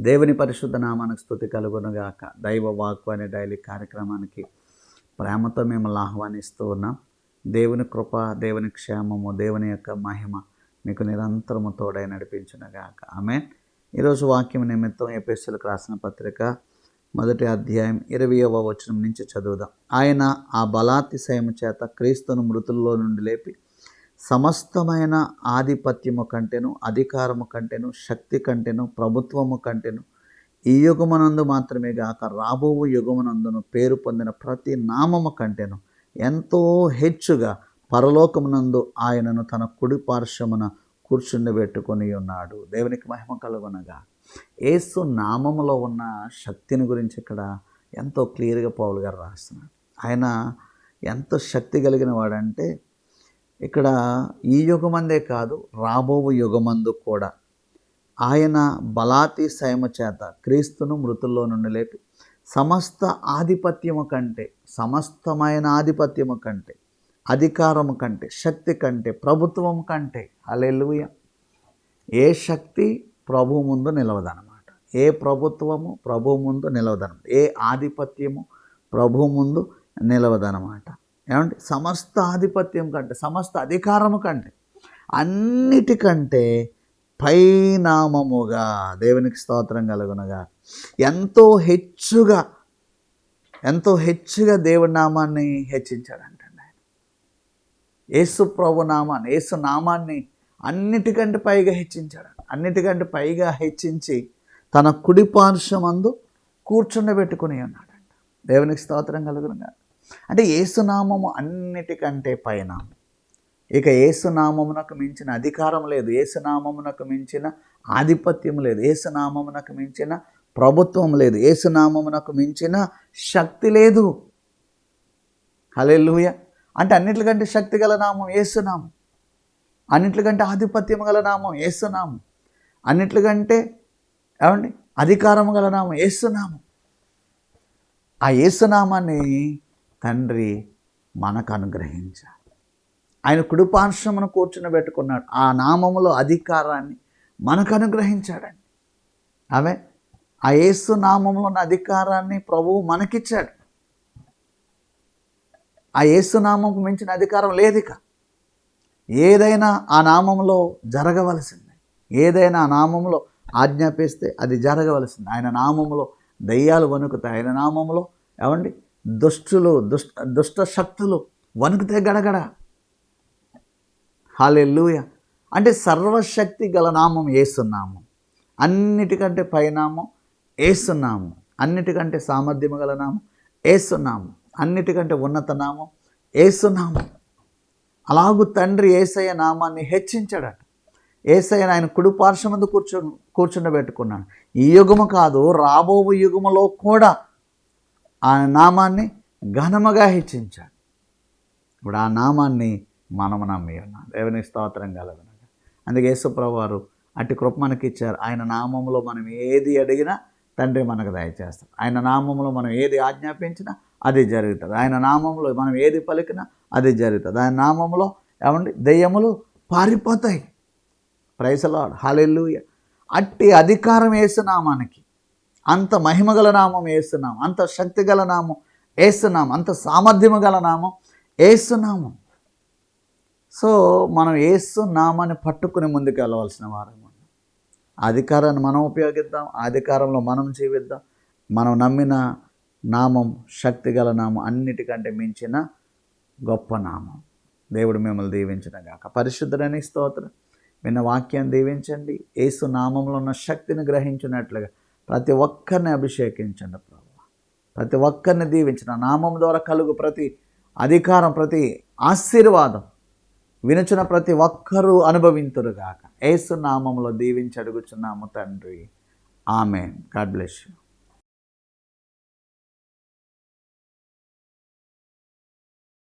దేవుని పరిశుద్ధ నామానికి స్తుతి కలుగునుగాక. దైవ వాక్కు అనే డైలీ కార్యక్రమానికి ప్రేమతో మిమ్మల్ని ఆహ్వానిస్తూ ఉన్నాం. దేవుని కృప, దేవుని క్షేమము, దేవుని యొక్క మహిమ మీకు నిరంతరము తోడై నడిపించునుగాక. ఆమేన్. ఈరోజు వాక్యం నిమిత్తం ఎఫెసీయులకు రాసిన పత్రిక 1వ అధ్యాయం 20వ వచనం నుంచి చదువుదాం. ఆయన ఆ బలాతిశయము చేత క్రీస్తును మృతుల్లో నుండి లేపి సమస్తమైన ఆధిపత్యము కంటెను, అధికారము కంటెను, శక్తి కంటెను, ప్రభుత్వము కంటెను, ఈ యుగమునందు మాత్రమే గాక రాబో యుగమునందును పేరు పొందిన ప్రతి నామము కంటెను ఎంతో హెచ్చుగా పరలోకమునందు ఆయనను తన కుడి పార్శ్వమున కూర్చుండబెట్టుకొని ఉన్నాడు. దేవునికి మహిమ కలుగునగా. యేసు నామములో ఉన్న శక్తిని గురించి ఇక్కడ ఎంతో క్లియర్గా పౌలు గారు రాస్తున్నాడు. ఆయన ఎంత శక్తి కలిగిన వాడంటే ఇక్కడ ఈ యుగమందే కాదు, రాబో యుగమందు కూడా ఆయన బలాతిశయము చేత క్రీస్తును మృతుల్లో నుండి లేపి సమస్త ఆధిపత్యము కంటే, సమస్తమైన ఆధిపత్యము కంటే, అధికారము కంటే, శక్తి కంటే, ప్రభుత్వం కంటే, హల్లెలూయా, ఏ శక్తి ప్రభు ముందు నిలవదనమాట. ఏ ప్రభుత్వము ప్రభు ముందు నిలవదనమాట. ఏ ఆధిపత్యము ప్రభు ముందు నిలవదనమాట. ఏమంటే సమస్త ఆధిపత్యం కంటే, సమస్త అధికారము కంటే, అన్నిటికంటే పైనామముగా, దేవునికి స్తోత్రం కలుగునగా, ఎంతో హెచ్చుగా దేవుడి నామాన్ని హెచ్చించాడంటండి ఆయన. యేసు ప్రభు నామాన్ని, యేసు నామాన్ని అన్నిటికంటే పైగా హెచ్చించాడు. అన్నిటికంటే పైగా హెచ్చించి తన కుడి పార్శ్వమందు కూర్చుండబెట్టుకుని ఉన్నాడంట. దేవునికి స్తోత్రం కలుగునగా. అంటే యేసునామము అన్నిటికంటే పైన. ఇక యేసునామమునకు మించిన అధికారం లేదు, యేసునామమునకు మించిన ఆధిపత్యం లేదు, యేసునామమునకు మించిన ప్రభుత్వం లేదు, యేసునామమునకు మించిన శక్తి లేదు. హల్లెలూయా. అంటే అన్నిటికంటే శక్తి గల నామం యేసునామం, అన్నిటికంటే ఆధిపత్యం గల నామం యేసునామం, అన్నిటికంటే ఏమండి అధికారం గల నామం యేసునామం. ఆ యేసునామాన్ని తండ్రి మనకు అనుగ్రహించాడు. ఆయన కుడిపార్శ్వమున కూర్చునబెట్టుకున్నాడు. ఆ నామములో అధికారాన్ని మనకు అనుగ్రహించాడండి. ఆమె ఆ యేసు నామములో ఉన్న అధికారాన్ని ప్రభువు మనకిచ్చాడు. ఆ యేసు నామముకు మించిన అధికారం లేదు. ఇక ఏదైనా ఆ నామంలో జరగవలసింది, ఏదైనా ఆ నామంలో ఆజ్ఞాపిస్తే అది జరగవలసింది. ఆయన నామంలో దయ్యాలు వణుకుతాయి. ఆయన నామంలో ఏమండి దుష్ట శక్తులు వణుకుతాయి గడగడ. హల్లెలూయా. అంటే సర్వశక్తి గల నామం యేసునామం. అన్నిటికంటే పైనామం యేసునామం, అన్నిటికంటే సామర్థ్యము గల నామం యేసునామం, అన్నిటికంటే ఉన్నత నామం యేసునామం. అలాగూ తండ్రి యేసయ్య నామాన్ని హెచ్చించాడట. యేసయ్యను ఆయన కుడి పార్శ్వమందు కూర్చుండబెట్టుకున్నాడు. ఈ యుగము కాదు, రాబో యుగములో కూడా ఆ నామాన్ని ఘనముగా హెచ్చించాడు. ఇప్పుడు ఆ నామాన్ని మనము నమ్మి ఉన్నాం. దేవునికి స్తోత్రం కలుగునగా. అందుకే యేసుప్రభువు వారు అట్టి కృప మనకి ఇచ్చారు. ఆయన నామములో మనం ఏది అడిగినా తండ్రి మనకు దయచేస్తాడు. ఆయన నామములో మనం ఏది ఆజ్ఞాపించినా అది జరుగుతుంది. ఆయన నామంలో మనం ఏది పలికినా అది జరుగుతుంది. ఆయన నామంలో ఏమండి దెయ్యములు పారిపోతాయి. Praise the Lord. హల్లెలూయా. అట్టి అధికారం యేసునామానికి, అంత మహిమగల నామం యేసునామం, అంత శక్తి గల నామం యేసునామం, అంత సామర్థ్యము గల నామం యేసునామం. సో మనం యేసు నామాన్ని పట్టుకుని ముందుకు వెళ్ళవలసిన వారం. అధికారాన్ని మనం ఉపయోగిద్దాం, అధికారంలో మనం జీవిద్దాం. మనం నమ్మిన నామం శక్తి గల నామం, అన్నిటికంటే మించిన గొప్ప నామం. దేవుడు మిమ్మల్ని దీవించిన గాక. పరిశుద్ధుడని స్తోత్రం. విన్న వాక్యాన్ని దీవించండి. యేసు నామంలో ఉన్న శక్తిని గ్రహించినట్లుగా ప్రతి ఒక్కరిని అభిషేకించండి ప్రభువా. ప్రతి ఒక్కరిని దీవించిన నామం ద్వారా కలుగు ప్రతి అధికారం, ప్రతి ఆశీర్వాదం వినుచున్న ప్రతి ఒక్కరూ అనుభవింతురుగాక. యేసు నామములో దీవించి అడుగుచున్నాము తండ్రి. ఆమేన్. God bless you.